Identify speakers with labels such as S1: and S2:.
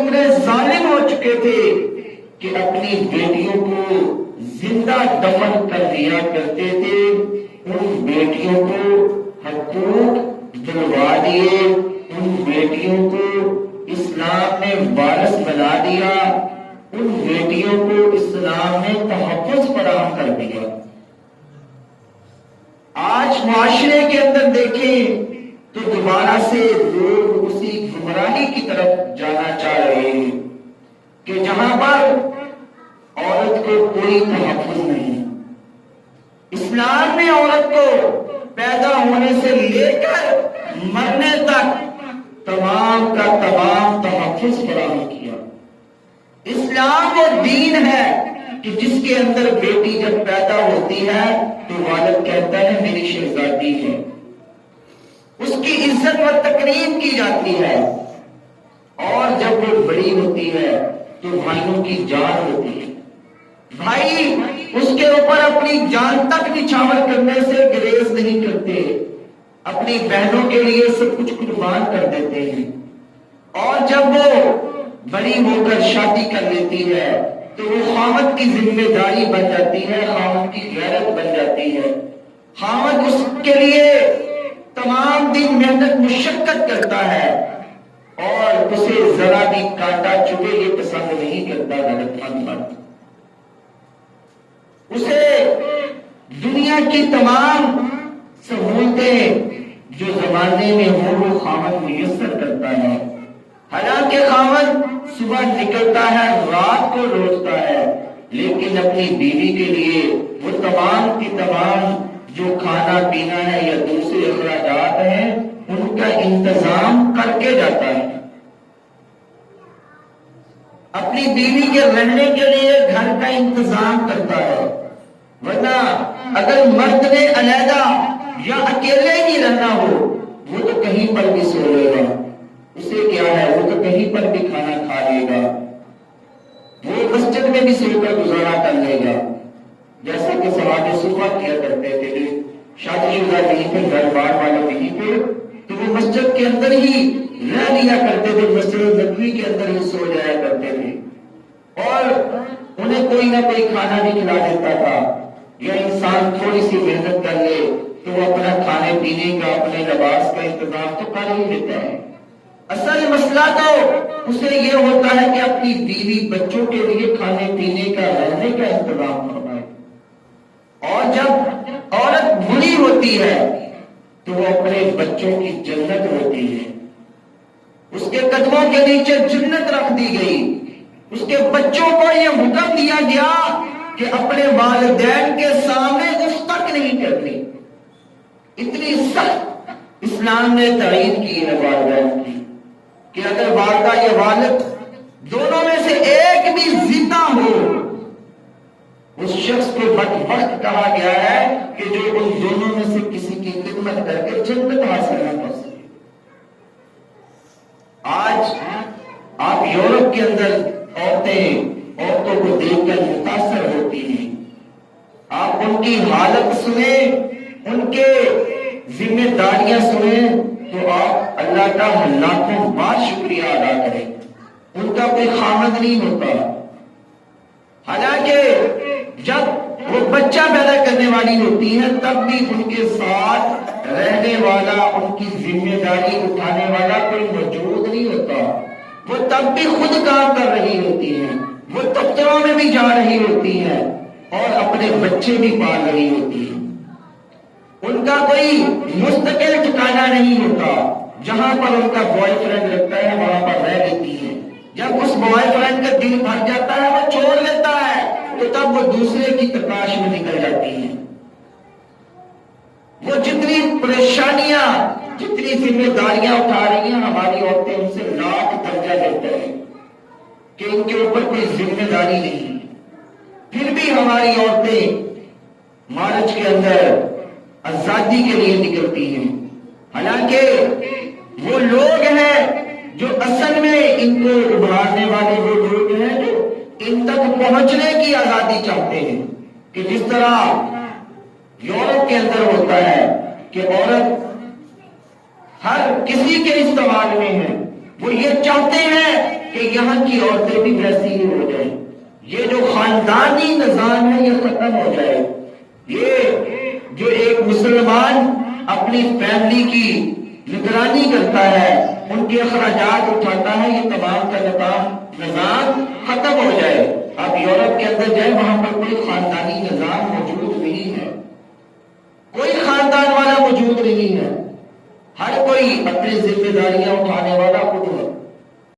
S1: اتنے ظالم ہو چکے تھے کہ اپنی بیٹیوں کو زندہ دفن کر دیا کرتے تھے، ان بیٹیوں کو حقوق دلوا دیے، ان بیٹیوں کو اسلام نے وارث بنا دیا، ان بیٹیوں کو اسلام نے تحفظ فراہم کر دیا۔ آج معاشرے کے اندر دیکھیں تو دوبارہ سے لوگ اسی گمراہی کی طرف جانا چاہ رہے ہیں کہ جہاں پر عورت کو کوئی تحفظ نہیں۔ اسلام نے عورت کو پیدا ہونے سے لے کر مرنے تک تمام کا تمام تحفظ فراہم کیا۔ اسلام وہ دین ہے کہ جس کے اندر بیٹی جب پیدا ہوتی ہے تو والد کہتا ہے میری شہزادی ہے، اس کی عزت و تکریم کی جاتی ہے، اور جب وہ بڑی ہوتی ہے تو بھائیوں کی جان ہوتی ہے، بھائی اس کے اوپر اپنی جان تک نچھاور کرنے سے گریز نہیں کرتے، اپنی بہنوں کے لیے سب کچھ قربان کر دیتے ہیں، اور جب وہ بڑی ہو کر شادی کر لیتی ہے تو وہ خاوند کی ذمہ داری بن جاتی ہے، خاوند کی غیرت بن جاتی ہے، خاوند اس کے لیے تمام دن محنت مشقت کرتا ہے، اور اسے ذرا بھی کانٹا چبھے یہ پسند نہیں کرتا غیرت مند مرد۔ اسے دنیا کی تمام سہولتیں جو زمانے میں ہوں وہ خاوند میسر کرتا ہے، حالانکہ خاوند صبح نکلتا ہے رات کو لوٹتا ہے، لیکن اپنی بیوی کے لیے وہ تمام کی تمام جو کھانا پینا ہے یا دوسرے اخراجات ہیں ان کا انتظام کر کے جاتا ہے، اپنی بیوی کے رہنے کے لیے گھر کا انتظام کرتا ہے، ورنہ اگر مرد نے علیحدہ یا اکیلے ہی رہنا ہو وہ تو کہیں پر بھی سو لے گا، اسے کیا ہے، وہ تو کہیں پر بھی کھانا کھا لے گا، وہ مسجد میں بھی سو کر گزارا کر لے گا، جیسا کہ صحابہ صبح کیا کرتے تھے، شادی شدہ نہیں پہ گھر بار والے نہیں پہ تو وہ مسجد کے اندر ہی رہ لیا کرتے تھے، مسجد نبوی کے اندر ہی سو جایا کرتے تھے، اور انہیں کوئی نہ کوئی کھانا بھی کھلا دیتا تھا، یا انسان تھوڑی سی محنت کر لے تو وہ اپنا کھانے پینے کا اپنے لباس کا انتظام تو کر ہی لیتا ہے۔ اصل مسئلہ تو اسے یہ ہوتا ہے کہ اپنی بیوی بچوں کے لیے کھانے پینے کا رہنے کا انتظام کرنا ہے، اور جب عورت بری ہوتی ہے تو وہ اپنے بچوں کی جنت ہوتی ہے، اس کے قدموں کے نیچے جنت رکھ دی گئی، اس کے بچوں کو یہ حکم دیا گیا کہ اپنے والدین کے سامنے اف تک نہیں کرنی، اتنی سخت اسلام نے تعین کی ہے والدین کی کہ اگر والدہ یا والد دونوں میں سے ایک بھی زندہ ہو اس شخص کو بدبخت کہا گیا ہے کہ جو ان دونوں میں سے کسی کی خدمت کر کے جنت حاصل نہ کر سکے۔ آج آپ یورپ کے اندر عورتوں کو دیکھ کر متاثر ہوتی ہیں، آپ ان کی حالت سنیں، ان کے ذمہ داریاں سنیں تو آپ اللہ کا لاکھوں بار شکریہ ادا کریں۔ ان کا کوئی خامد نہیں ہوتا، حالانکہ جب وہ بچہ پیدا کرنے والی ہوتی ہے تب بھی ان کے ساتھ رہنے والا، ان کی ذمہ داری اٹھانے والا کوئی موجود نہیں ہوتا، وہ تب بھی خود کام کر رہی ہوتی ہیں، وہ دفتروں میں بھی جا رہی ہوتی ہیں اور اپنے بچے بھی پال رہی ہوتی ہیں، ان کا کوئی مستقل ٹھکانہ نہیں ہوتا، جہاں پر ان کا بوائے فرینڈ لگتا ہے وہاں پر رہ لیتی ہے، جب اس بوائے فرینڈ کا دل بھر جاتا ہے وہ چھوڑ لیتا ہے تو تب وہ دوسرے کی تلاش میں نکل جاتی ہیں۔ وہ جتنی پریشانیاں، جتنی ذمہ داریاں اٹھا رہی ہیں ہماری عورتیں ان سے لاکھ درجہ بہتر ہیں کہ ان کے اوپر کوئی ذمہ داری نہیں، پھر بھی ہماری عورتیں مارچ کے اندر آزادی کے لیے نکلتی ہیں، حالانکہ وہ لوگ ہیں جو اصل میں ان کو ابھارنے والے وہ لوگ ہیں جو ان تک پہنچنے کی آزادی چاہتے ہیں، کہ جس طرح یورپ کے اندر ہوتا ہے کہ عورت ہر کسی کے استعمال میں ہے، وہ یہ چاہتے ہیں کہ کہ یہاں کی عورتیں بھی ویسی ہی ہو جائیں، یہ جو خاندانی نظام ہے یہ ختم ہو جائے، یہ جو ایک مسلمان اپنی فیملی کی نگرانی کرتا ہے، ان کے اخراجات اٹھاتا ہے، یہ تمام کا نظام ختم ہو جائے۔ آپ یورپ کے اندر جائیں، وہاں پر کوئی خاندانی نظام موجود نہیں ہے، کوئی خاندان والا موجود نہیں ہے، ہر کوئی اپنی ذمہ داریاں اٹھانے والا خود ہے۔